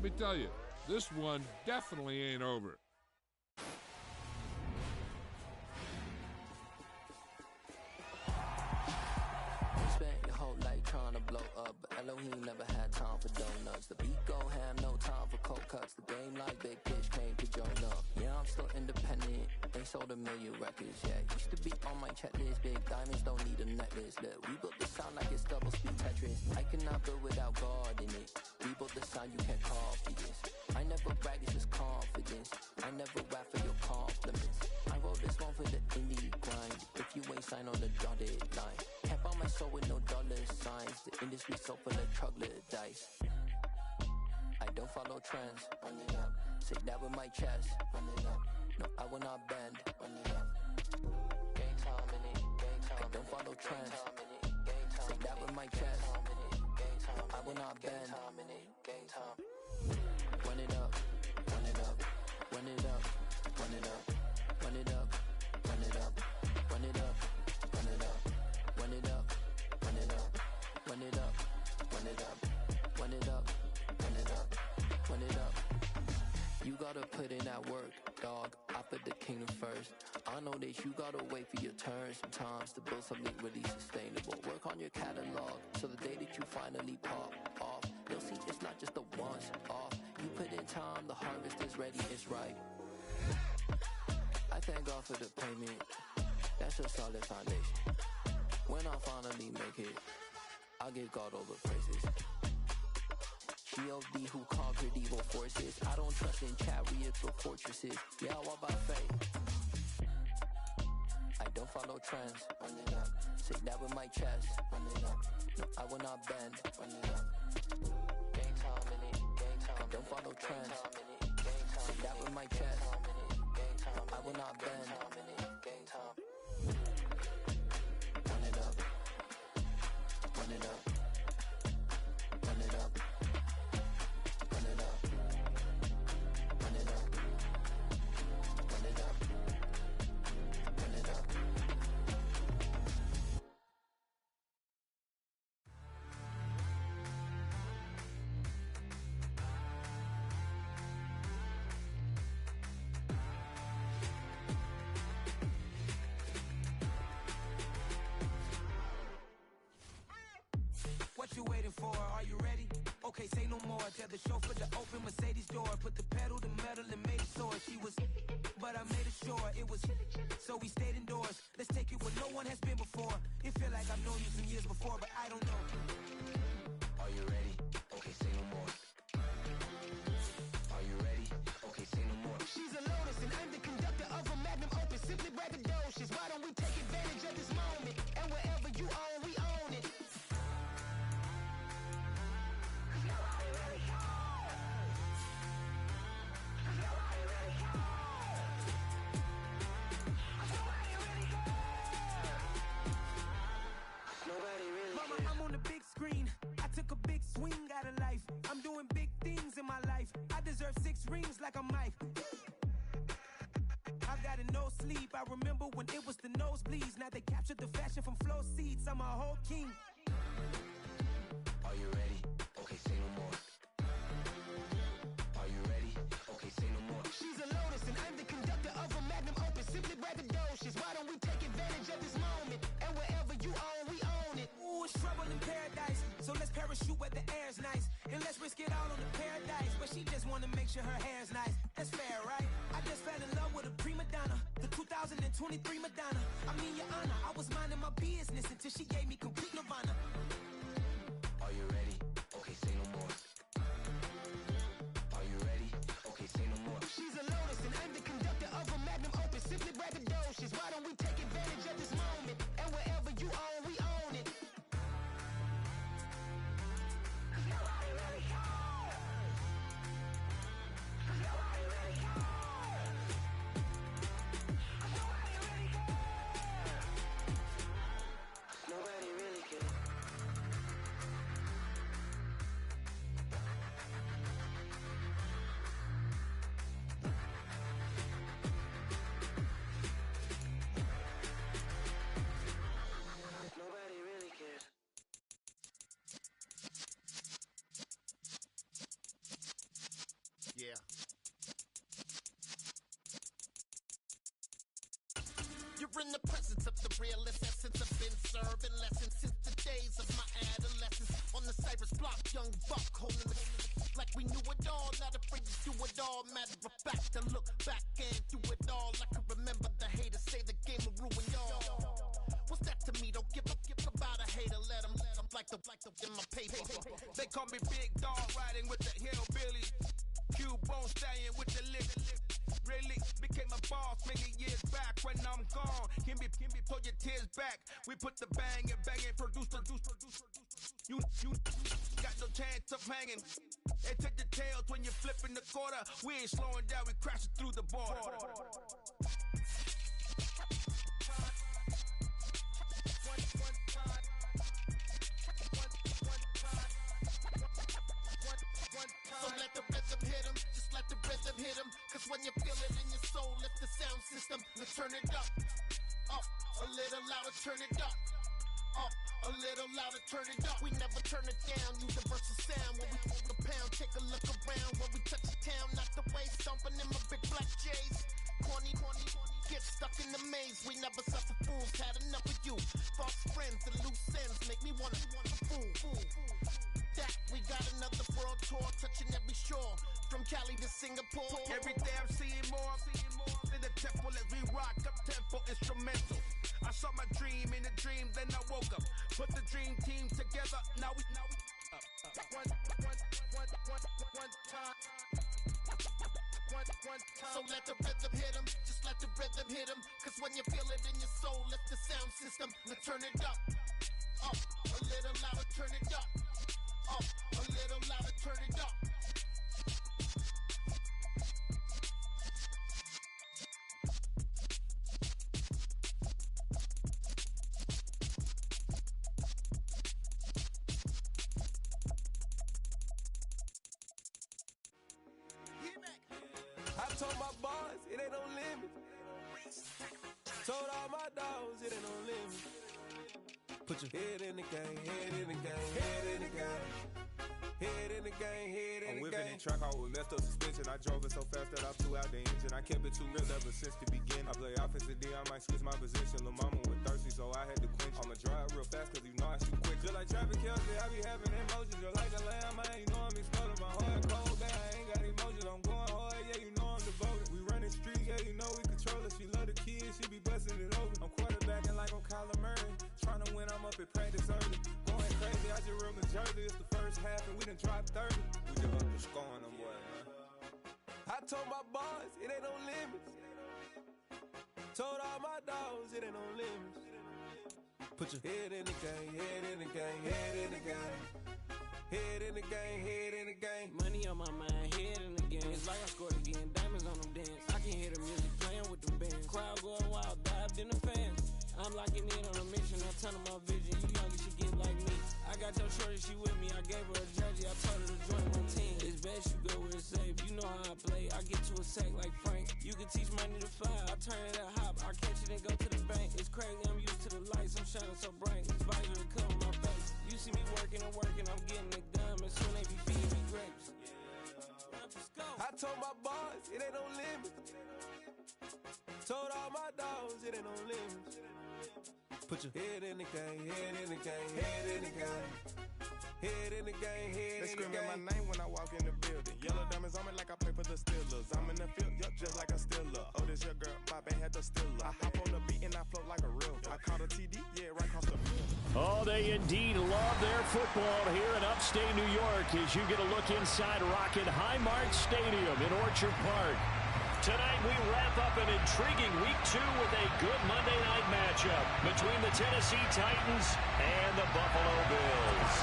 Let me tell you, this one definitely ain't over. Spent your whole life trying to blow up, but Elohim never had time for donuts. The beat go ham, no time for cold cuts. The game like Big Fish came to join up. Yeah, I'm still independent, ain't sold a million records yet. Used to be on my checklist, big diamonds don't need a necklace. Look, we built the sound like it's double speed Tetris. I cannot build without God in it. We built the sound, you can't copy this. I never brag, it's just confidence. I never rap for your compliments. I wrote this one for the indie grind. If you ain't signed on the dotted line, can't buy my soul with no dollar signs. The industry so full of troglodytes. I don't follow trends. Run it up. Say that with my chest. Run it up. No, I will not bend. Run it up. Game time in it. Game time. I don't follow trends. Say that with my chest. No, I will not bend. Game time. Run it up. Run it up. Run it up. Run it up. Run it up. Run it up. Run it up. Run it up. Run it up. Run it up. Run it up. Run it up. Run it up. Run it up. Run it up. You gotta put in that work, dog. I put the kingdom first. I know that you gotta wait for your turn sometimes to build something really sustainable. Work on your catalog, so the day that you finally pop off, you'll see it's not just a once off. You put in time, the harvest is ready, it's ripe. I thank God for the payment. That's a solid foundation. When I finally make it, I'll give God all the praises. G.O.D. who conquered evil forces. I don't trust in chariots or fortresses. Yeah, I walk by faith. I don't follow trends. Run it up. Say that with my chest. Run it up. No, I will not bend. Run it up. Game time in it. Game time. I don't follow trends. Say that with my chest. No, I will not bend. Game time. Run it up. Run it up. Run it up. Run it up. Run it up. Run it up. Run it up. What you waiting for? Are you ready? Okay, say no more. Tell the chauffeur to open Mercedes door. Put the pedal to metal and made it soar. She was, but I made it sure it was. So we stayed indoors. Let's take it where no one has been before. It feel like I've known you some years before, but I don't know. Are you ready? Okay, say no more. Are you ready? Okay, say no more. She's a lotus and I'm the conductor of a magnum opus. Simply braggadocious. Why don't we take advantage of this moment? And wherever you own, we own it. Mama, I'm on the big screen. I took a big swing out of life. I'm doing big things in my life. I deserve 6 rings like a Mike. I've got no sleep. I remember when it was the nosebleeds. Now they captured the fashion from flow seats. I'm a whole king. Are you ready? Okay, say no more. Are you ready? Okay, say no more. She's a lotus and I'm the conductor of a magnum opus. Simply braggadocious. Why don't we take advantage of this moment? And wherever you own, we own it. Ooh, it's trouble in paradise. So let's parachute where the air's nice. And let's risk it all on the paradise. But she just wanna make sure her hair's nice. That's fair, right? I just fell in love with a prima donna. The 2023 Madonna. I mean, your honor, I was minding my business until she gave me complete nirvana. Are you ready? Okay, say no more. Are you ready? Okay, say no more. She's a lotus and I'm the conductor of a magnum opus. Simply braggadocious. Why don't we take advantage of this moment? And wherever you own, we own it. Cause nobody really cares. Cause nobody really cares. Cause nobody really cares. Nobody really cares. Yeah. You're in the presence of the realest essence. I've been serving lessons since the days of my adolescence. On the Cypress block, young buck holding the like we knew it all, not afraid to do it all. Matter of fact, to look back and do it all. I can remember the haters say the game will ruin y'all. What's that to me? Don't give about a hater. Let them like the in my paper. They call me Big Dog, riding with the hillbilly. Q-Bone stallion with the lip. Really became a boss many years back. When I'm gone, can be pull your tears back. We put the bang and produce. You got no chance of hanging. And take the tails when you're flipping the quarter. We ain't slowing down, we crashing through the border. So let the rhythm hit him, just let the rhythm hit him. Cause when you feel it in your soul, lift the sound system. Now turn it up, a little louder, turn it up, a little louder, turn it up. We never turn it down, universal sound. When we hold the pound, take a look around. When we touch the town, not the way, stomping in my big black J's. Corny, get stuck in the maze. We never suffer fools, had enough of you. False friends and loose ends make me wanna fool. That we got another world tour, touching every shore, from Cali to Singapore. Every day I'm seeing more in the temple as we rock up tempo instrumental. I saw my dream in a dream, then I woke up. Put the dream team together. Now we one time. So let the rhythm hit him, just let the rhythm hit him. Cause when you feel it in your soul, lift the sound system. Now turn it up, a little louder, turn it up, a little louder, turn it up. I told my boys it ain't no limit. Told all my dogs it ain't no limit. Put your head in the game, head in the game, head in the game. Head in the game, head in the game. I'm whipping the track out with messed up suspension. I drove it so fast that I flew out the engine. I kept it too real ever since the beginning. I play offensive D, I might switch my position. Lil' mama was thirsty, so I had to quench. I'ma drive real fast cause you know I shoot quick. Just like traffic Kelsey, I be having emotions. Just like a lamb, man, you know I'm exploding. My heart cold, man, I ain't got emotions. I'm going hard, yeah, you know I'm devoted. We running streets, yeah, you know we control it. She love the kids, she be busting it over. I'm quarterbacking like I'm Kyler Murray. Trying to win, I'm up at practice early. Going crazy, I just real Jersey. It's the first half and we done dropped 30. We just up to scoring them, boy, man. I told my boys it ain't no limits. Told all my dogs it ain't no limits. Put your head in the game, head in the game, head in the game. Head in the game, head in the game. Money on my mind, head in the game. It's like I scored again, diamonds on them dance. I can hear the music playing with the band. Crowd going wild, dived in the fans. I'm locking in on a mission, I tunnel my vision. You young, you should get like me. I got your shorty, she with me. I gave her a jersey, I told her to join my team. It's best you go where it's safe. You know how I play. I get to a sack like Frank. You can teach money to fly. I turn it at hop. I catch it and go to the bank. It's crazy, I'm used to the lights. I'm shining so bright. This visor will cover my face. You see me working and working. I'm getting it done. And soon they be feeding me grapes. I told my boys it ain't no limits. Told all my dogs it ain't no limits. Put your head in the game, head in the game, head in the game. Head in the game, head in the game. They screaming my name when I walk in the building. Yellow diamonds on me like I play for the Steelers. I'm in the field, yup, just like a Steeler. Oh, this your girl, my band had the Steeler. I hop on the beat and I float like a real. I caught a TD, yeah, right across the field. Oh, they indeed love their football here in upstate New York as you get a look inside Rocket Highmark Stadium in Orchard Park. Tonight we wrap up an intriguing Week 2 with a good Monday night matchup between the Tennessee Titans and the Buffalo Bills.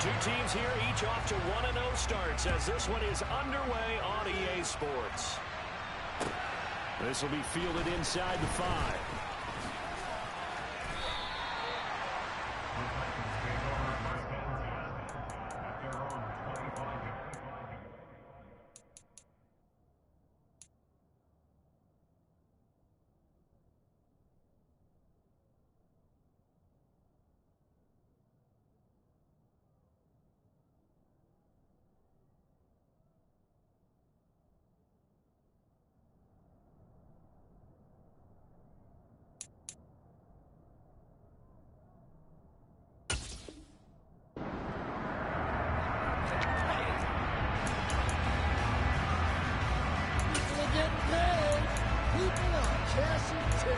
Two teams here, each off to 1-0 starts as this one is underway on EA Sports. This will be fielded inside the 5. people on Cassie Tech.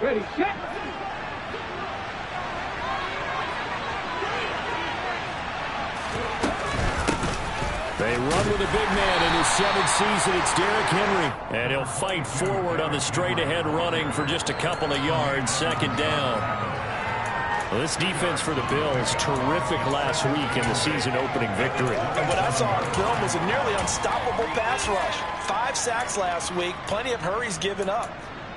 Ready, set. They run with a big man in his 7th season. It's Derrick Henry. And he'll fight forward on the straight-ahead running for just a couple of yards. 2nd down. Well, this defense for the Bills, terrific last week in the season-opening victory. And what I saw on film was a nearly unstoppable pass rush. 5 sacks last week, plenty of hurries given up.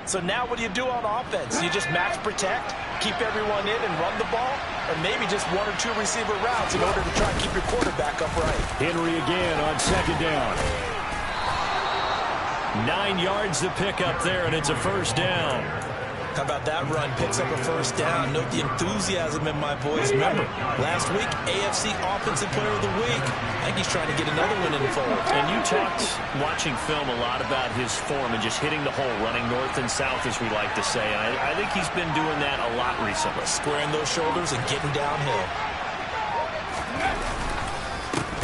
So now what do you do on offense? You just max protect, keep everyone in and run the ball, or maybe just 1 or 2 receiver routes in order to try and keep your quarterback upright. Henry again on 2nd down. 9 yards to pick up there, and it's a 1st down. How about that run? Picks up a 1st down. Note the enthusiasm in my boys. Remember, last week, AFC Offensive Player of the Week. I think he's trying to get another one in the fold. And you talked, watching film, a lot about his form and just hitting the hole, running north and south, as we like to say. And I think he's been doing that a lot recently. Squaring those shoulders and getting downhill.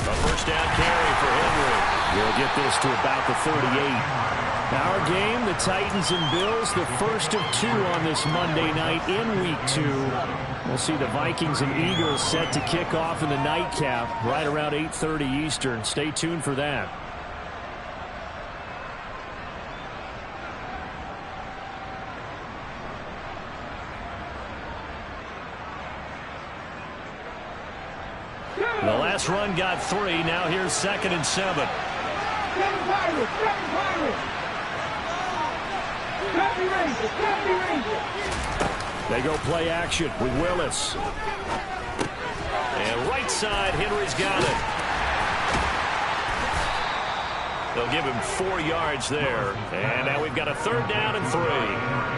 A 1st down carry for Henry. We'll get this to about the 38. Our game, the Titans and Bills, the first of 2 on this Monday night in Week 2. We'll see the Vikings and Eagles set to kick off in the nightcap right around 8:30 Eastern. Stay tuned for that. The last run got 3. Now here's 2nd and 7. They go play action with Willis. And right side, Henry's got it. They'll give him 4 yards there. And now we've got a 3rd down and 3.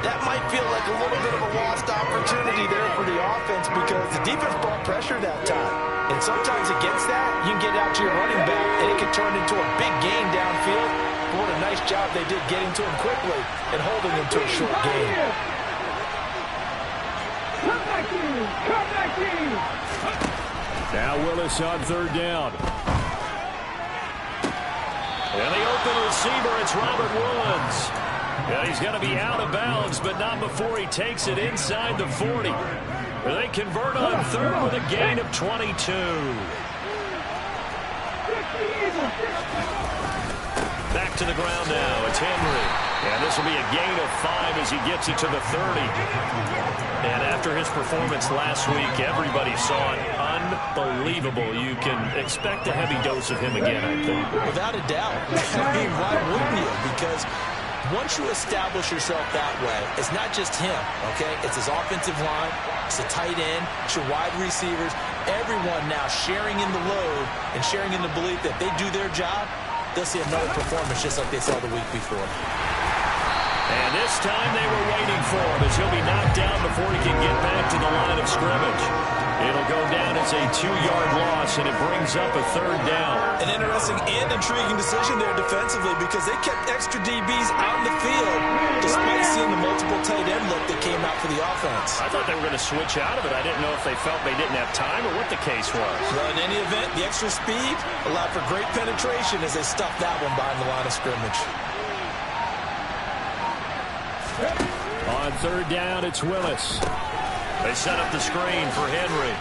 That might feel like a little bit of a lost opportunity there for the offense because the defense brought pressure that time. And sometimes against that, you can get out to your running back, and it can turn into a big gain downfield. But what a nice job they did getting to him quickly and holding him to a short gain. Come back in! Now Willis on 3rd down. And the open receiver, it's Robert Woods. Yeah, he's going to be out of bounds, but not before he takes it inside the 40. They convert on 3rd with a gain of 22. Back to the ground now. It's Henry. And this will be a gain of 5 as he gets it to the 30. And after his performance last week, everybody saw it. Unbelievable. You can expect a heavy dose of him again, I think. Without a doubt. I mean, why wouldn't you? Because once you establish yourself that way, it's not just him, okay? It's his offensive line, it's the tight end, it's your wide receivers, everyone now sharing in the load and sharing in the belief that they do their job, they'll see another performance just like they saw the week before. And this time they were waiting for him as he'll be knocked down before he can get back to the line of scrimmage. It'll go down as a 2-yard loss, and it brings up a 3rd down. An interesting and intriguing decision there defensively because they kept extra DBs out in the field despite seeing the multiple tight end look that came out for the offense. I thought they were going to switch out of it. I didn't know if they felt they didn't have time or what the case was. Well, in any event, the extra speed allowed for great penetration as they stuffed that one behind the line of scrimmage. On 3rd down, it's Willis. They set up the screen for Henry.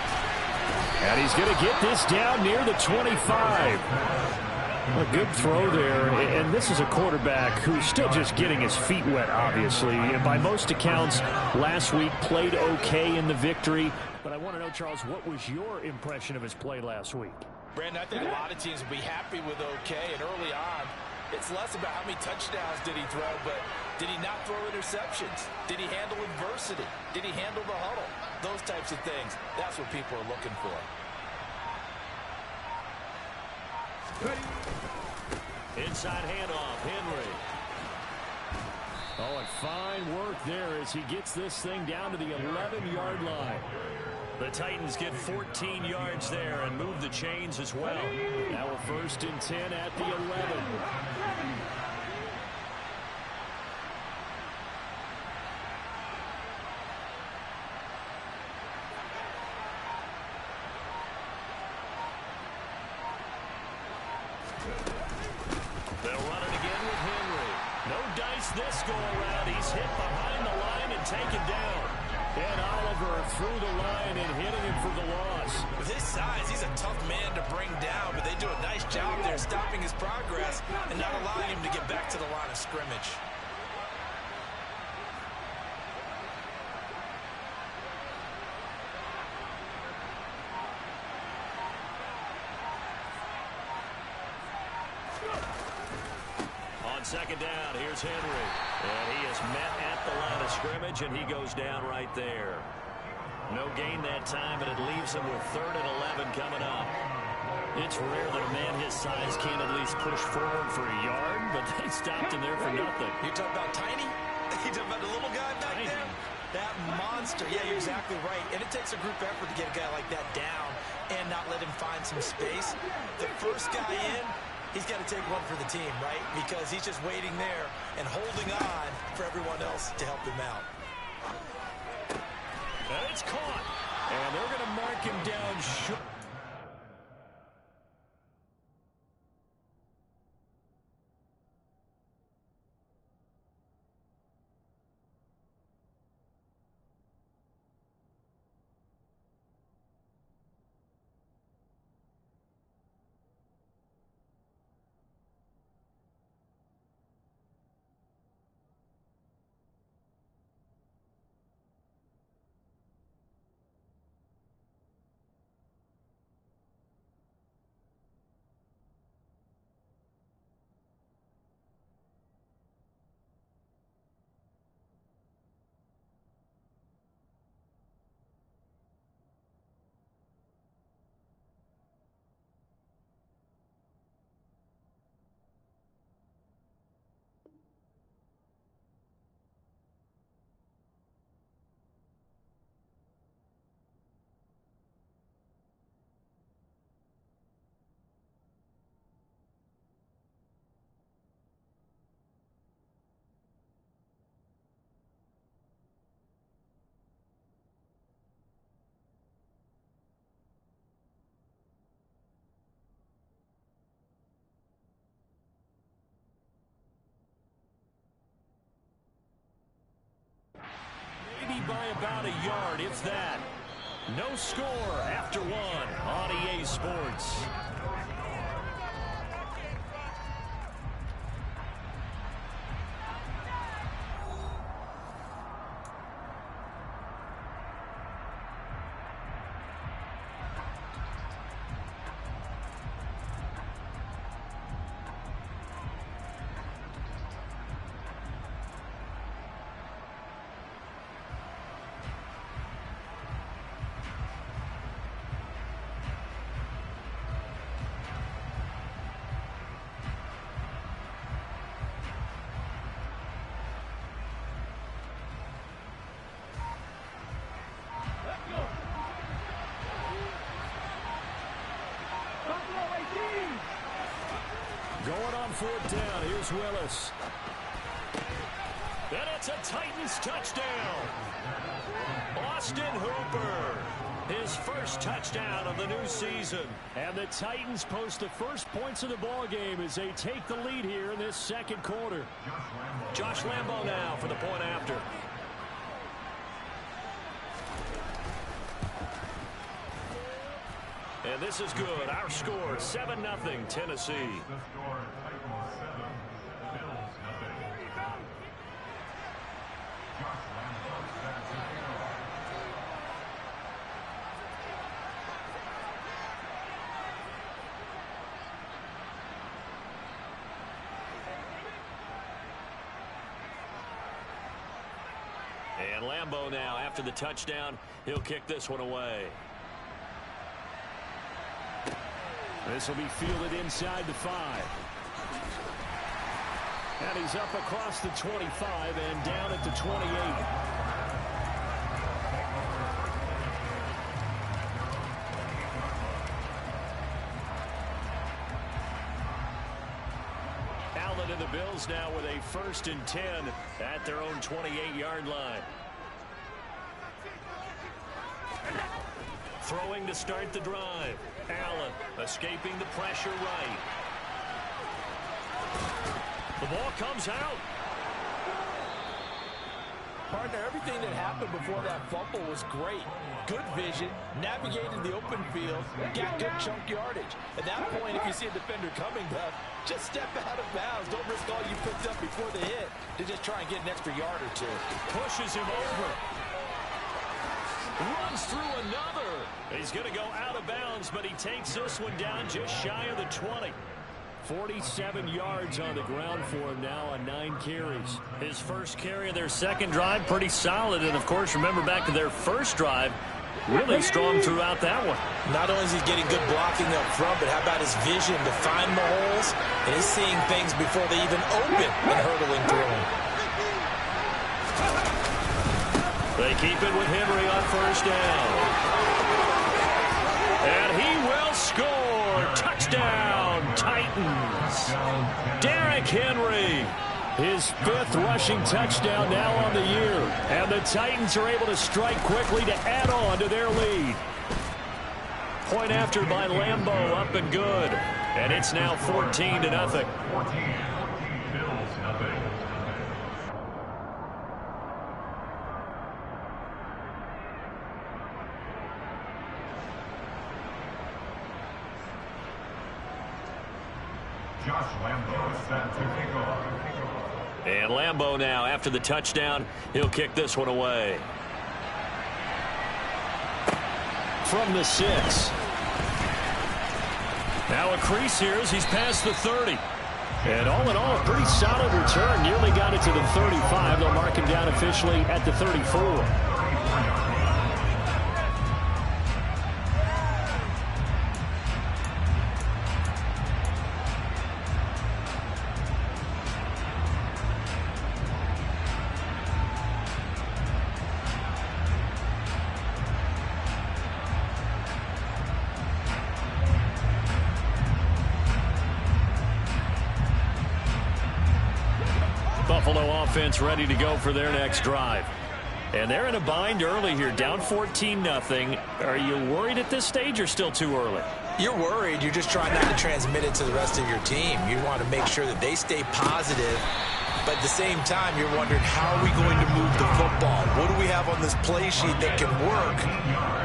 And he's going to get this down near the 25. A good throw there. And this is a quarterback who's still just getting his feet wet, obviously. And by most accounts, last week played okay in the victory. But I want to know, Charles, what was your impression of his play last week? Brandon, I think a lot of teams will be happy with okay. And early on, it's less about how many touchdowns did he throw, but did he not throw interceptions? Did he handle adversity? Did he handle the huddle? Those types of things. That's what people are looking for. Inside handoff, Henry. Oh, and fine work there as he gets this thing down to the 11-yard line. The Titans get 14 yards there and move the chains as well. Now a 1st and 10 at the 11. missed this go-around. He's hit behind the line and taken down. And Oliver through the line and hitting him for the loss. With his size, he's a tough man to bring down, but they do a nice job there stopping his progress and not allowing him to get back to the line of scrimmage. On second down, here's Henry. And he is met at the line of scrimmage, and he goes down right there. No gain that time, but it leaves him with 3rd and 11 coming up. It's rare that a man his size can't at least push forward for a yard, but they stopped him there for nothing. You're talking about tiny? You're talking about the little guy back there? That monster. Yeah, you're exactly right. And it takes a group effort to get a guy like that down and not let him find some space. The first guy in, he's got to take one for the team, right? Because he's just waiting there and holding on for everyone else to help him out. And it's caught. And they're going to mark him down short. Maybe by about a yard, if that. No score after 1 on EA Sports. Going on 4th down. Here's Willis. And it's a Titans touchdown. Austin Hooper. His first touchdown of the new season. And the Titans post the first points of the ball game as they take the lead here in this second quarter. Josh Lambo now for the point after. And this is good. Our score, 7-0 Tennessee. And Lambo now, after the touchdown, he'll kick this one away. This will be fielded inside the 5. And he's up across the 25 and down at the 28. Allen and the Bills now with a 1st and 10 at their own 28-yard line. Throwing to start the drive. Allen escaping the pressure right. The ball comes out. Partner, everything that happened before that fumble was great. Good vision, navigated the open field, got good chunk yardage. At that point, if you see a defender coming, just step out of bounds. Don't risk all you picked up before the hit to just try and get an extra yard or two. Pushes him over. Runs through another. He's going to go out of bounds, but he takes this one down just shy of the 20. 47 yards on the ground for him now on 9 carries. His first carry of their second drive, pretty solid. And, of course, remember back to their first drive, really strong throughout that one. Not only is he getting good blocking up front, but how about his vision to find the holes? And he's seeing things before they even open and hurdling through them. They keep it with Henry on first down. And he will score. Touchdown, Titans. Derrick Henry, his 5th rushing touchdown now on the year. And the Titans are able to strike quickly to add on to their lead. Point after by Lambeau, up and good. And it's now 14-0. 14, Bills nothing. Josh Lambeau is set to kick off. And Lambeau now, after the touchdown, he'll kick this one away. From the 6. Now a crease here as he's past the 30. And all in all, a pretty solid return. Nearly got it to the 35. They'll mark him down officially at the 34. Buffalo offense ready to go for their next drive. And they're in a bind early here, down 14-0. Are you worried at this stage or still too early? You're worried. You're just trying not to transmit it to the rest of your team. You want to make sure that they stay positive. But at the same time, you're wondering, how are we going to move the football? What do we have on this play sheet that can work?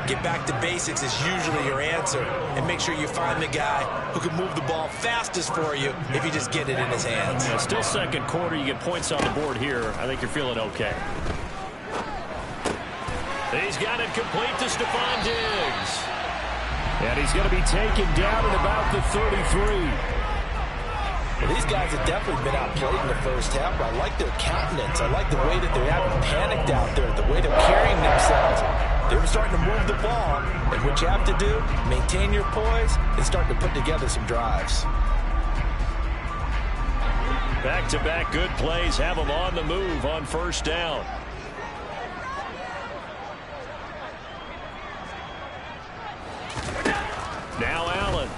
Get back to basics is usually your answer. And make sure you find the guy who can move the ball fastest for you if you just get it in his hands. Yeah, still second quarter. You get points on the board here. I think you're feeling okay. He's got it complete to Stephon Diggs. And he's going to be taken down at about the 33. Well, these guys have definitely been outplayed in the first half, but I like their countenance. I like the way that they're having panicked out there, the way they're carrying themselves. They're starting to move the ball, and what you have to do, maintain your poise and start to put together some drives. Back-to-back good plays have them on the move on first down. Now Allen.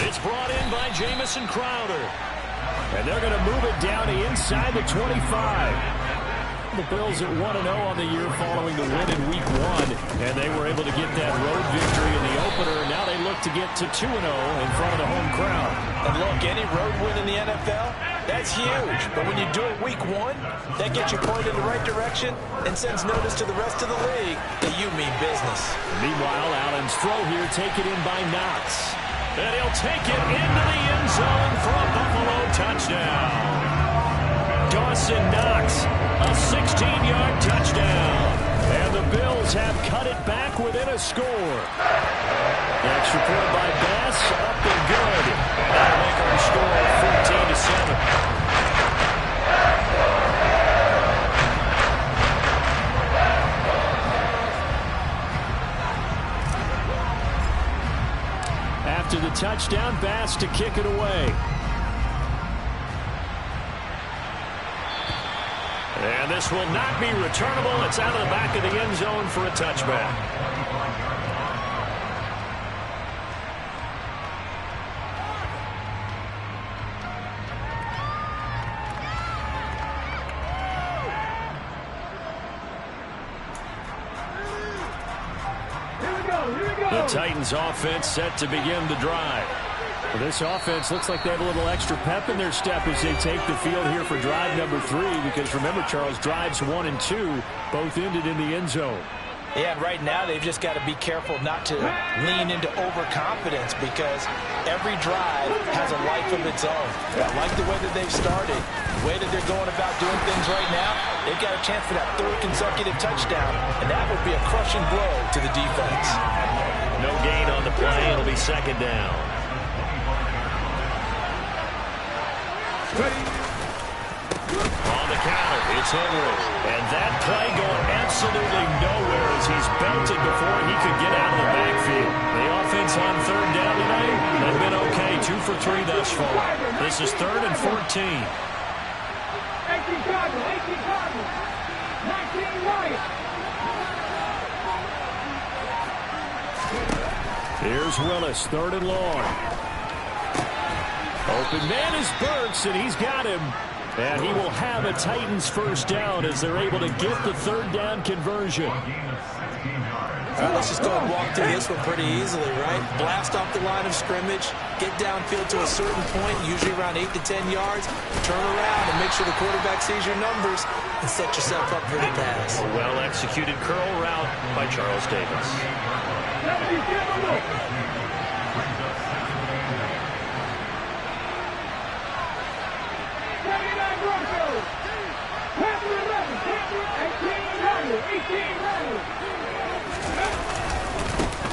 It's brought in by Jamison Crowder. And they're going to move it down to inside the 25. The Bills at 1-0 on the year following the win in Week 1. And they were able to get that road victory in the opener. And now they look to get to 2-0 in front of the home crowd. And look, any road win in the NFL, that's huge. But when you do it Week 1, that gets you pointed in the right direction and sends notice to the rest of the league that you mean business. Meanwhile, Allen's throw here taken in by Knox. And he'll take it into the end zone for a Buffalo touchdown. Dawson Knox, a 16-yard touchdown. And the Bills have cut it back within a score. Extra point by Bass, up and good. And that'll make our score 14-7. After the touchdown, Bass to kick it away. And this will not be returnable. It's out of the back of the end zone for a touchback. The Titans offense set to begin the drive. Well, this offense looks like they have a little extra pep in their step as they take the field here for drive number 3, because remember, Charles, drives 1 and 2 both ended in the end zone. Yeah, and right now they've just got to be careful not to lean into overconfidence, because every drive has a life of its own. I like the way that they've started, the way that they're going about doing things right now. They've got a chance for that 3rd consecutive touchdown, and that would be a crushing blow to the defense. No gain on the play. It'll be 2nd down. On the counter, it's Henry. And that play going absolutely nowhere as he's belted before he could get out of the backfield. The offense on 3rd down today has been okay. 2 for 3 thus far. This is 3rd and 14. 18 Cardinals, 18 Cardinals, 19 Lions. Here's Willis, 3rd and long. Open man is Burks, and he's got him. And he will have a Titans 1st down as they're able to get the 3rd down conversion. All right, let's just go and walk through this one pretty easily, right? Blast off the line of scrimmage, get downfield to a certain point, usually around 8 to 10 yards, turn around and make sure the quarterback sees your numbers and set yourself up for the pass. A well-executed curl route by Charles Davis.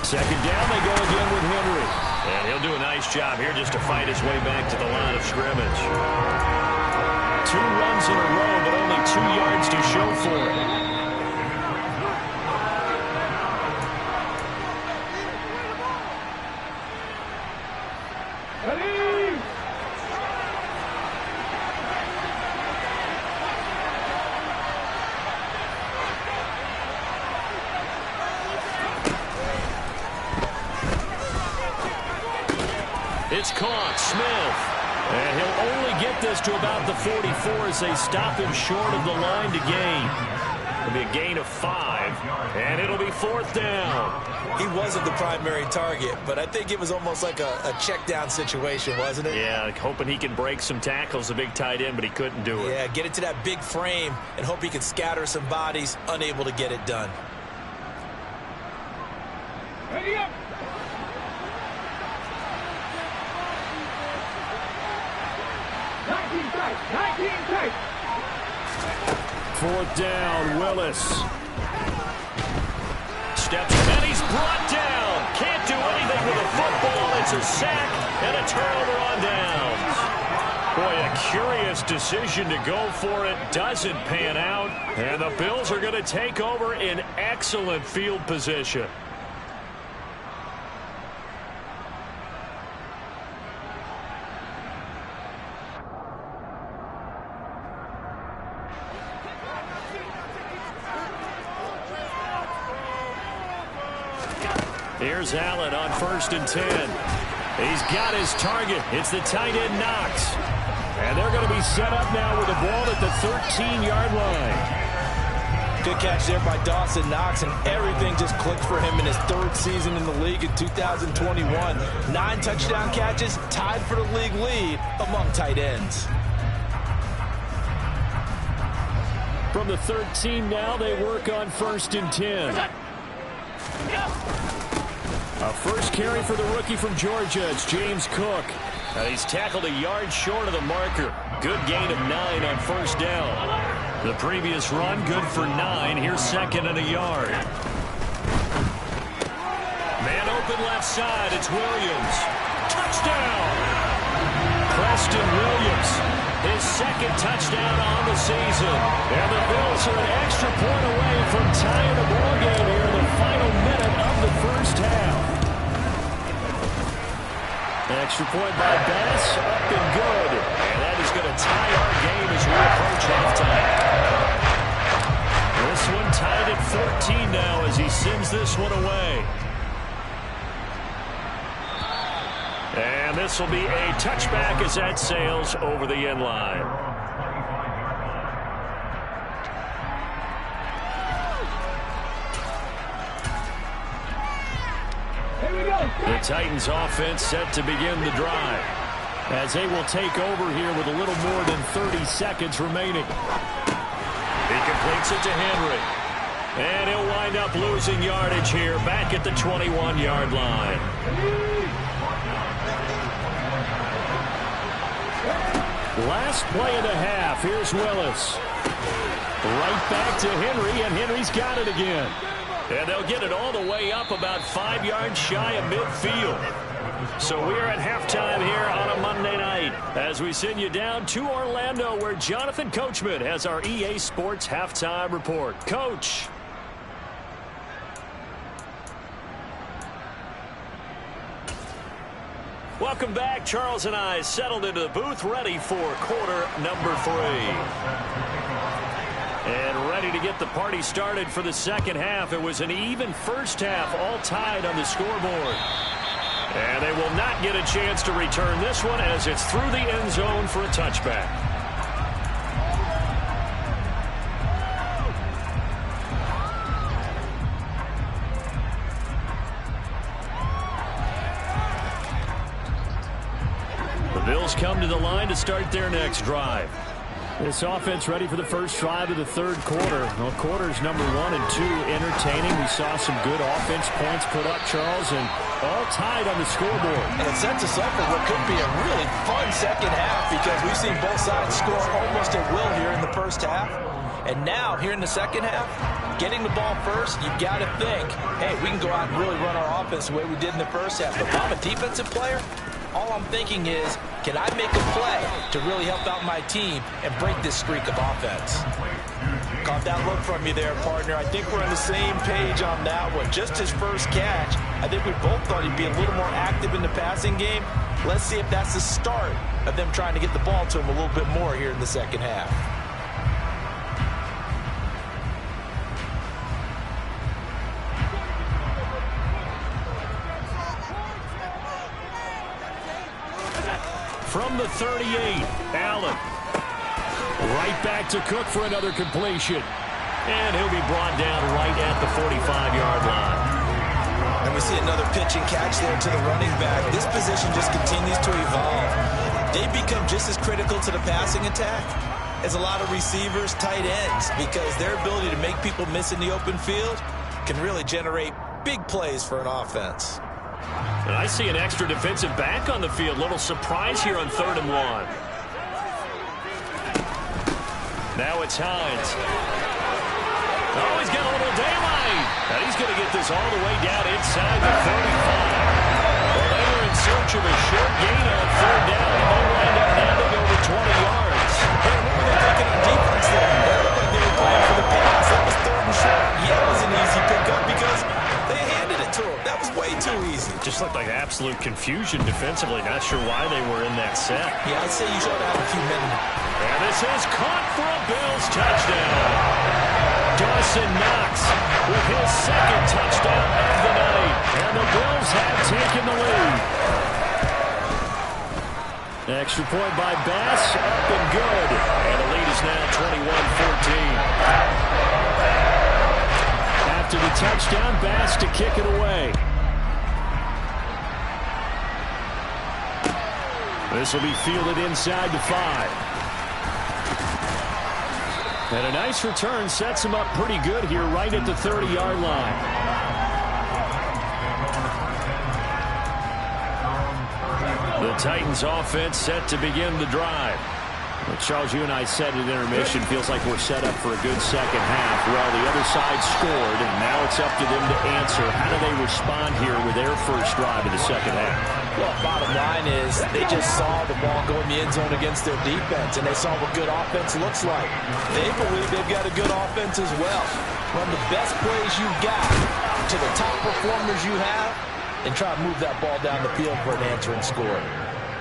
Second down, they go again with Henry. And he'll do a nice job here just to fight his way back to the line of scrimmage. 2 runs in a row, but only 2 yards to show for it. It's caught. Smith. And he'll only get this to about the 44 as they stop him short of the line to gain. It'll be a gain of 5, and it'll be 4th down. He wasn't the primary target, but I think it was almost like a check down situation, wasn't it? Yeah, hoping he can break some tackles, a big tight end, but he couldn't do it. Yeah, get it to that big frame and hope he can scatter some bodies, unable to get it done. Ready up. Fourth down, Willis. Steps and he's brought down. Can't do anything with a football. It's a sack and a turnover on downs. Boy, a curious decision to go for it. Doesn't pan out. And the Bills are going to take over in excellent field position. Here's Allen on 1st and 10. He's got his target. It's the tight end Knox. And they're going to be set up now with the ball at the 13-yard line. Good catch there by Dawson Knox, and everything just clicked for him in his 3rd season in the league in 2021. 9 touchdown catches, tied for the league lead among tight ends. From the 13 now, they work on 1st and 10. A first carry for the rookie from Georgia. It's James Cook. He's tackled a yard short of the marker. Good gain of 9 on 1st down. The previous run, good for 9. Here's 2nd and a yard. Man open left side. It's Williams. Touchdown! Preston Williams. His 2nd touchdown on the season. And the Bills are an extra point away from tying the ball game here in the final minute of the 1st half. Extra point by Bass, up and good. And that is going to tie our game as we approach halftime. This one tied at 14 now as he sends this one away. And this will be a touchback as that sails over the end line. Here we go. The Titans offense set to begin the drive, as they will take over here with a little more than 30 seconds remaining. He completes it to Henry. And he'll wind up losing yardage here back at the 21-yard line. Last play of the half. Here's Willis. Right back to Henry, and Henry's got it again. And they'll get it all the way up about 5 yards shy of midfield. So we're at halftime here on a Monday night as we send you down to Orlando, where Jonathan Coachman has our EA Sports halftime report. Coach. Welcome back. Charles and I settled into the booth, ready for quarter number 3. And ready to get the party started for the second half. It was an even first half, all tied on the scoreboard. And they will not get a chance to return this one as it's through the end zone for a touchback. The Bills come to the line to start their next drive. This offense ready for the first drive of the third quarter. Well, quarters number 1 and 2 entertaining. We saw some good offense points put up, Charles, and all tied on the scoreboard. And it sets us up for what could be a really fun second half, because we've seen both sides score almost at will here in the first half. And now, here in the second half, getting the ball first, you've got to think, hey, we can go out and really run our offense the way we did in the first half. But if I'm a defensive player, all I'm thinking is, can I make a play to really help out my team and break this streak of offense? Caught that look from you there, partner. I think we're on the same page on that one. Just his first catch, I think we both thought he'd be a little more active in the passing game. Let's see if that's the start of them trying to get the ball to him a little bit more here in the second half. From the 38, Allen. Right back to Cook for another completion. And he'll be brought down right at the 45-yard line. And we see another pitch and catch there to the running back. This position just continues to evolve. They become just as critical to the passing attack as a lot of receivers, tight ends, because their ability to make people miss in the open field can really generate big plays for an offense. And I see an extra defensive back on the field. Little surprise here on 3rd and 1. Now it's Hines. Oh, he's got a little daylight. And he's going to get this all the way down inside the 35. Well, they were in search of a short gain on 3rd down, and they wind up handing over 20 yards. Hey, what were they thinking on defense there? They looked like they were playing for the pass. That was 3rd and short. Yeah, it was an easy pickup because they handed it to him. That was way too easy. Just looked like absolute confusion defensively. Not sure why they were in that set. Yeah, I'd say you should have a few minutes. And this is caught for a Bills touchdown. Dawson Knox with his second touchdown of the night. And the Bills have taken the lead. Extra point by Bass, up and good. And the lead is now 21-14. After the touchdown, Bass to kick it away. This will be fielded inside the 5. And a nice return sets him up pretty good here right at the 30-yard line. The Titans offense set to begin the drive. Well, Charles, you and I said at intermission, feels like we're set up for a good second half. Well, the other side scored, and now it's up to them to answer. How do they respond here with their first drive of the second half? Well, bottom line is they just saw the ball go in the end zone against their defense, and they saw what good offense looks like. They believe they've got a good offense as well. Run the best plays you've got to the top performers you have, and try to move that ball down the field for an answering score.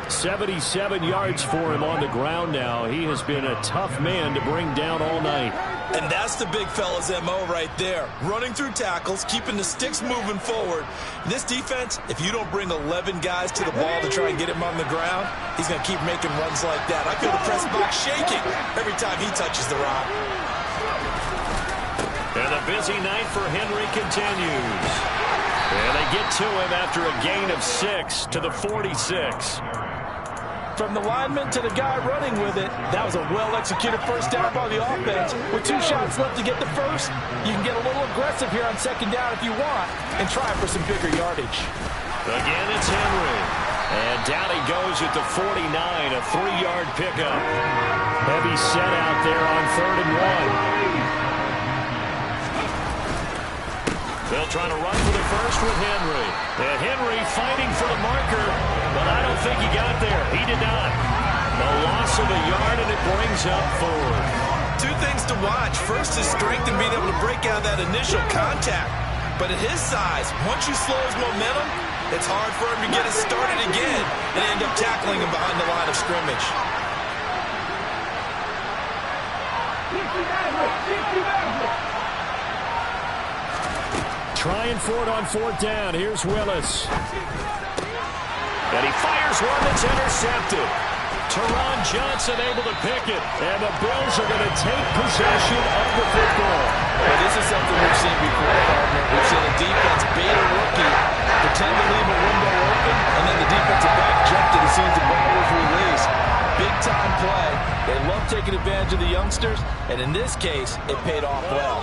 77 yards for him on the ground now. He has been a tough man to bring down all night. And that's the big fella's MO right there. Running through tackles, keeping the sticks moving forward. This defense, if you don't bring 11 guys to the ball to try and get him on the ground, he's going to keep making runs like that. I feel the press box shaking every time he touches the rock. And And the busy night for Henry continues. And they get to him after a gain of 6 to the 46. From the lineman to the guy running with it, that was a well-executed first down by the offense. With 2 shots left to get the first, you can get a little aggressive here on second down if you want and try for some bigger yardage. Again, it's Henry. And down he goes at the 49, a 3-yard pickup. Heavy set out there on 3rd and 1. They'll try to run for the first with Henry. And Henry fighting for the marker, but I don't think he got there. He did not. A loss of a yard, and it brings up 4. 2 things to watch. First is strength and being able to break out that initial contact. But at his size, once you slow his momentum, it's hard for him to get it started again and end up tackling him behind the line of scrimmage. Trying for it on 4th down. Here's Willis. And he fires one that's intercepted. Teron Johnson able to pick it. And the Bills are going to take possession of the football. Well, this is something we've seen before, partner. We've seen a defense bait a rookie, pretend to leave a window open, and then the defensive back jumped to the scenes the ball was released. Big-time play. They love taking advantage of the youngsters, and in this case, it paid off well.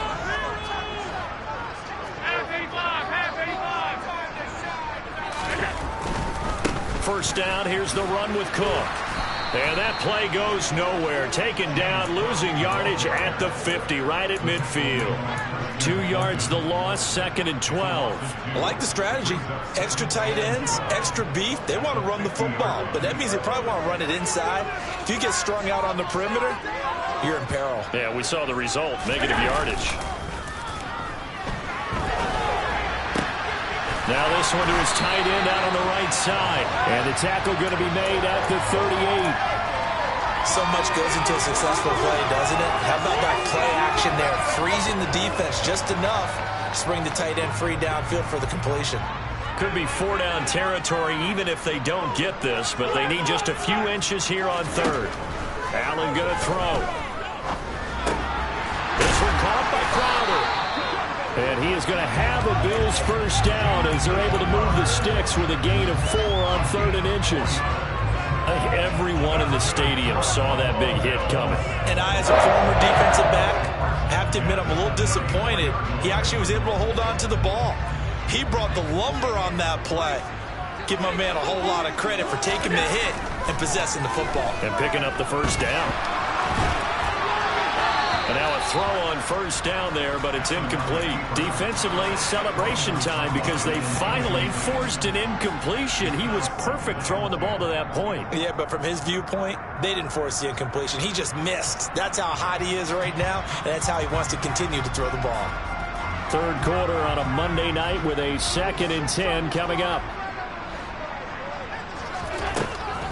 First down, here's the run with Cook. And that play goes nowhere. Taken down, losing yardage at the 50, right at midfield. 2 yards the loss, 2nd and 12. I like the strategy. Extra tight ends, extra beef. They want to run the football, but that means they probably want to run it inside. If you get strung out on the perimeter, you're in peril. Yeah, we saw the result, negative yardage. Now this one to his tight end out on the right side. And the tackle going to be made at the 38. So much goes into a successful play, doesn't it? How about that play action there? Freezing the defense just enough to bring the tight end free downfield for the completion. Could be 4-down territory even if they don't get this, but they need just a few inches here on 3rd. Allen going to throw. This one caught by Crowder. And he is going to have a Bills first down as they're able to move the sticks with a gain of 4 on 3rd and inches. I think everyone in the stadium saw that big hit coming. And I, as a former defensive back, have to admit I'm a little disappointed. He actually was able to hold on to the ball. He brought the lumber on that play. Give my man a whole lot of credit for taking the hit and possessing the football. And picking up the first down. And now a throw on first down there, but it's incomplete. Defensively, celebration time because they finally forced an incompletion. He was perfect throwing the ball to that point. Yeah, but from his viewpoint, they didn't force the incompletion. He just missed. That's how hot he is right now, and that's how he wants to continue to throw the ball. 3rd quarter on a Monday night with a 2nd and 10 coming up.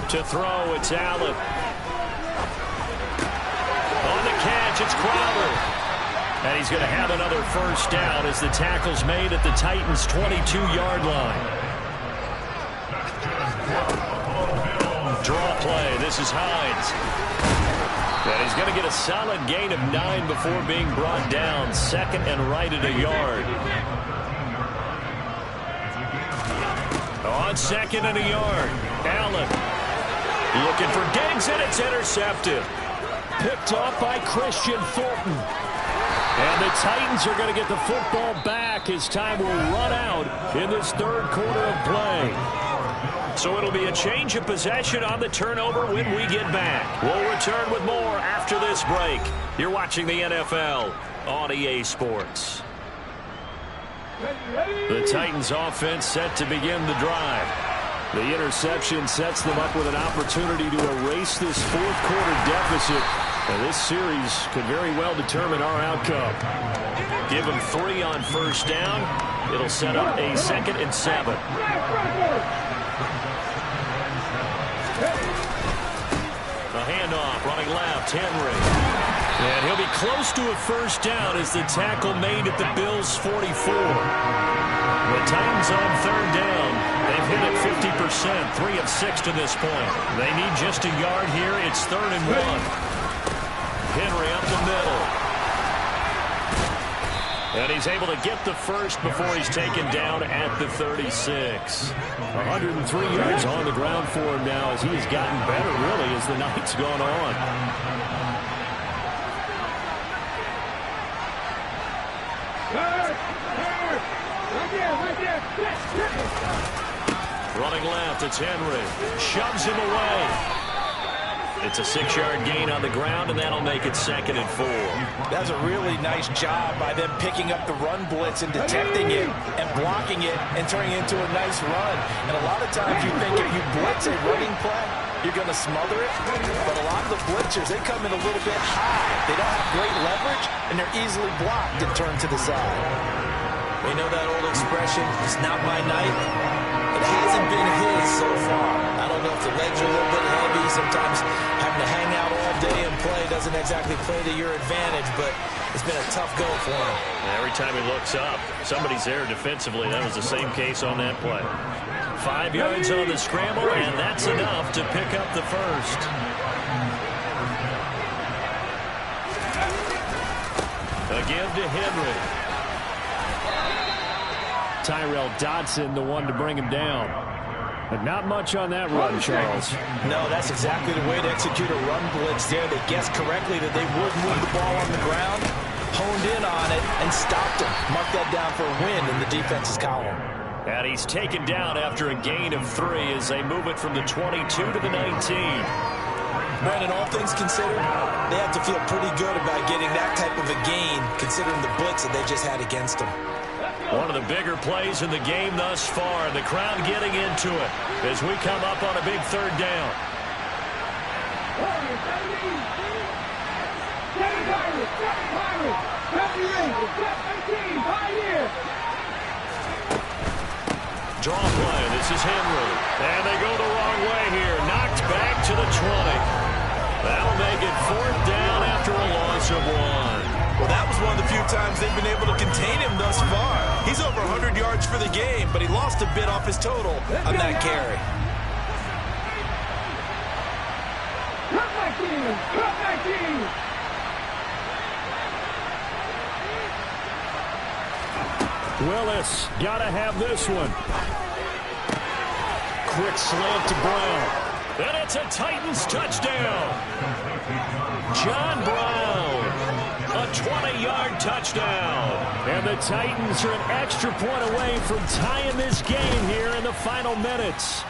To throw, it's Allen. On the catch, it's Crowder. And he's going to have another first down as the tackle's made at the Titans' 22-yard line. Draw play. This is Hines. And he's going to get a solid gain of 9 before being brought down. 2nd and right at a yard. On 2nd and a yard. Allen looking for Diggs, and it's intercepted. Picked off by Christian Fulton. And the Titans are going to get the football back as time will run out in this 3rd quarter of play. So it'll be a change of possession on the turnover when we get back. We'll return with more after this break. You're watching the NFL on EA Sports. The Titans offense set to begin the drive. The interception sets them up with an opportunity to erase this 4th quarter deficit. And this series could very well determine our outcome. Give them 3 on first down. It'll set up a 2nd and 7. A handoff, running left, Henry. And he'll be close to a first down as the tackle made at the Bills' 44. The Titans on 3rd down. They've hit it 50%, 3 of 6 to this point. They need just a yard here. It's 3rd and 1. Henry up the middle. And he's able to get the first before he's taken down at the 36. 103 yards on the ground for him now as he's gotten better, really, as the night's gone on. Running left, it's Henry. Shoves him away. It's a 6-yard gain on the ground, and that'll make it 2nd and 4. That's a really nice job by them picking up the run blitz and detecting it and blocking it and turning it into a nice run. And a lot of times you think if you blitz a running play, you're going to smother it. But a lot of the blitzers, they come in a little bit high. They don't have great leverage, and they're easily blocked and turned to the side. We know that old expression, it's not my night. It hasn't been his so far. I don't know if the legs are a little bit heavy. Sometimes having to hang out all day and play doesn't exactly play to your advantage, but it's been a tough go for him. Every time he looks up, somebody's there defensively. That was the same case on that play. 5 yards on the scramble, and that's enough to pick up the first. A give to Henry. Tyrell Dodson, the one to bring him down. But not much on that run, Charles. No, that's exactly the way to execute a run blitz there. They guessed correctly that they would move the ball on the ground, honed in on it, and stopped him. Mark that down for a win in the defense's column. And he's taken down after a gain of 3 as they move it from the 22 to the 19. Brandon, all things considered, they have to feel pretty good about getting that type of a gain, considering the blitz that they just had against them. One of the bigger plays in the game thus far. The crowd getting into it as we come up on a big 3rd down. Draw play. This is Henry. And they go the wrong way here. Knocked back to the 20. That'll make it 4th down after a loss of 1. Well, that was one of the few times they've been able to contain him thus far. He's over 100 yards for the game, but he lost a bit off his total on that carry. Willis, gotta have this one. Quick slant to Brown. And it's a Titans touchdown. John Brown. A 20-yard touchdown. And the Titans are an extra point away from tying this game here in the final minutes.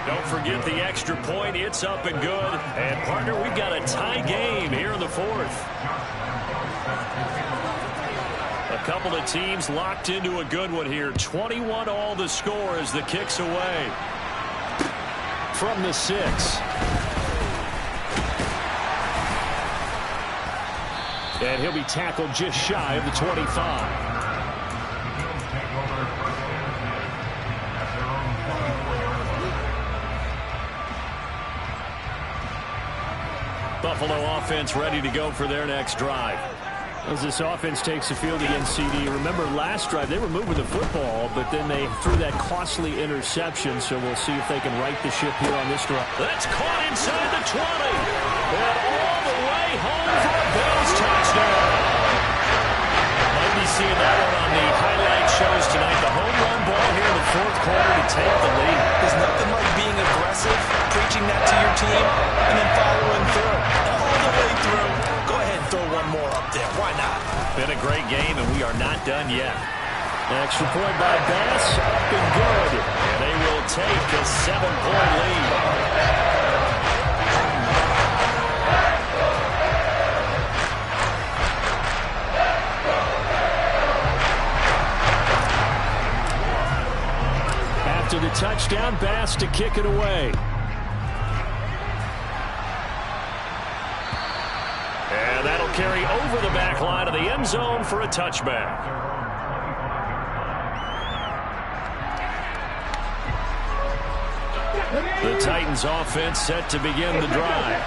Don't forget the extra point. It's up and good. And, partner, we've got a tie game here in the 4th. A couple of teams locked into a good one here. 21-all the score as the kick's away. From the 6. And he'll be tackled just shy of the 25. Buffalo offense ready to go for their next drive. As this offense takes the field against CD, remember last drive they were moving the football, but then they threw that costly interception, so we'll see if they can right the ship here on this drive. That's caught inside the 20. And all the way home for a Bills touchdown. Might be seeing that one on the highlight shows tonight. The home run ball here in the 4th quarter to take the lead. There's nothing like being aggressive, preaching that to your team, and then following through. All the way through. Go ahead and throw one more up there. Why not? Been a great game, and we are not done yet. Extra point by Bass, up and good. And they will take a 7-point lead. After the touchdown, Bass to kick it away. And that'll carry over the back line of the end zone for a touchback. The Titans offense set to begin the drive.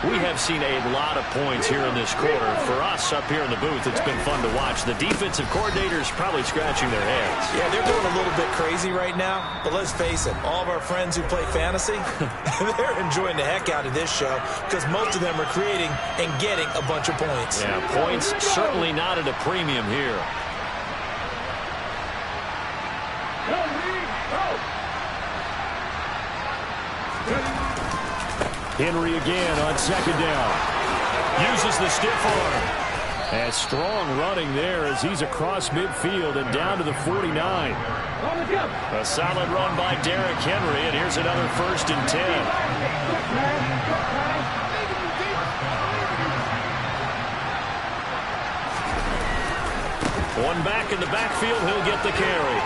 We have seen a lot of points here in this quarter. For us up here in the booth, it's been fun to watch. The defensive coordinators probably scratching their heads. Yeah, they're going a little bit crazy right now. But let's face it, all of our friends who play fantasy, they're enjoying the heck out of this show because most of them are creating and getting a bunch of points. Yeah, points certainly not at a premium here. Henry again on second down. Uses the stiff arm. And strong running there as he's across midfield and down to the 49. A solid run by Derrick Henry, and here's another 1st and 10. One back in the backfield, he'll get the carry.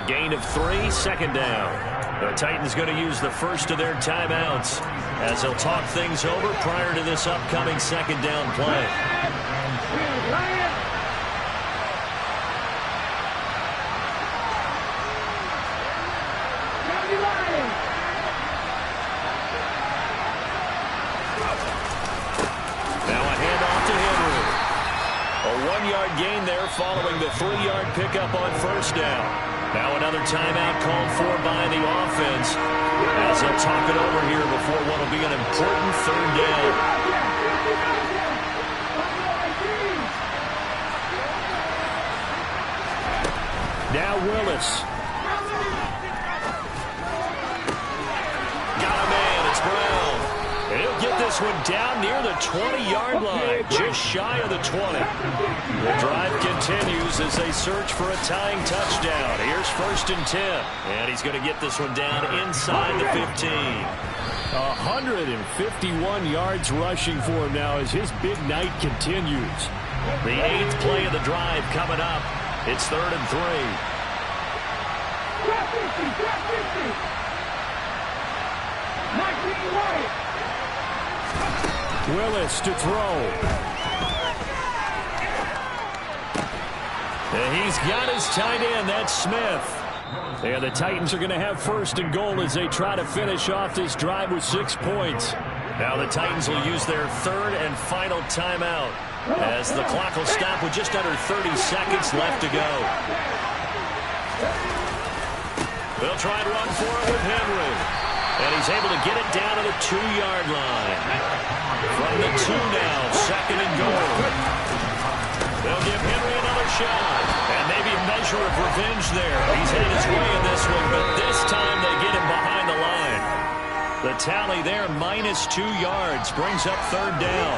A gain of 3, second down. The Titans going to use the first of their timeouts as they'll talk things over prior to this upcoming second down play. Now a handoff to Henry. A 1-yard gain there following the 3-yard pickup on first down. Now another timeout called for by the offense as they'll talk it over here before what will be an important 3rd down. Now Willis. Got a man, it's Brown. And he'll get this one down near the 20-yard line, just shy of the 20. The drive continues as they search for a tying touchdown. Here's 1st and 10. And he's going to get this one down inside the 15. 151 yards rushing for him now as his big night continues. The 8th play of the drive coming up. It's 3rd and 3. Willis to throw. And he's got his tight end, that's Smith. And the Titans are going to have 1st and goal as they try to finish off this drive with 6 points. Now the Titans will use their 3rd and final timeout as the clock will stop with just under 30 seconds left to go. They'll try and run for it with Henry. And he's able to get it down to the 2-yard line. From the 2 now, 2nd and goal. They'll give Henry another shot. And maybe a measure of revenge there. He's had his way in this one, but this time they get him behind the line. The tally there, -2 yards, brings up 3rd down.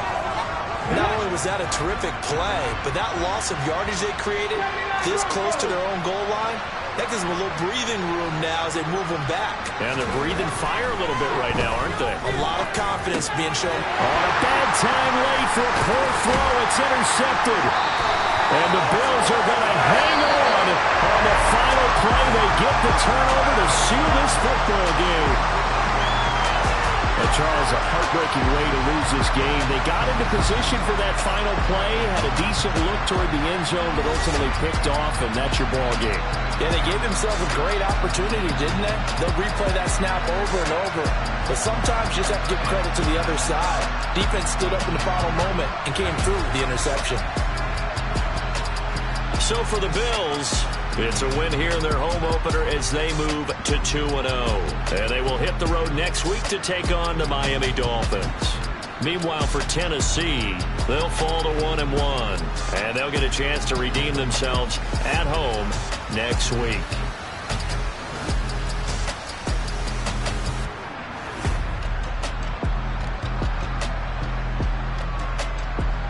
Not only was that a terrific play, but that loss of yardage they created this close to their own goal line, that gives them a little breathing room now as they move them back. And they're breathing fire a little bit right now, aren't they? A lot of confidence being shown. On a bad time late for a poor throw. It's intercepted. And the Bills are going to hang on the final play. They get the turnover to seal this football game. Charles, a heartbreaking way to lose this game. They got into position for that final play, had a decent look toward the end zone, but ultimately picked off, and that's your ball game. Yeah, they gave themselves a great opportunity, didn't they? They'll replay that snap over and over. But sometimes you just have to give credit to the other side. Defense stood up in the final moment and came through with the interception. So for the Bills, it's a win here in their home opener as they move to 2-0. And they will hit the road next week to take on the Miami Dolphins. Meanwhile, for Tennessee, they'll fall to 1-1. And they'll get a chance to redeem themselves at home next week.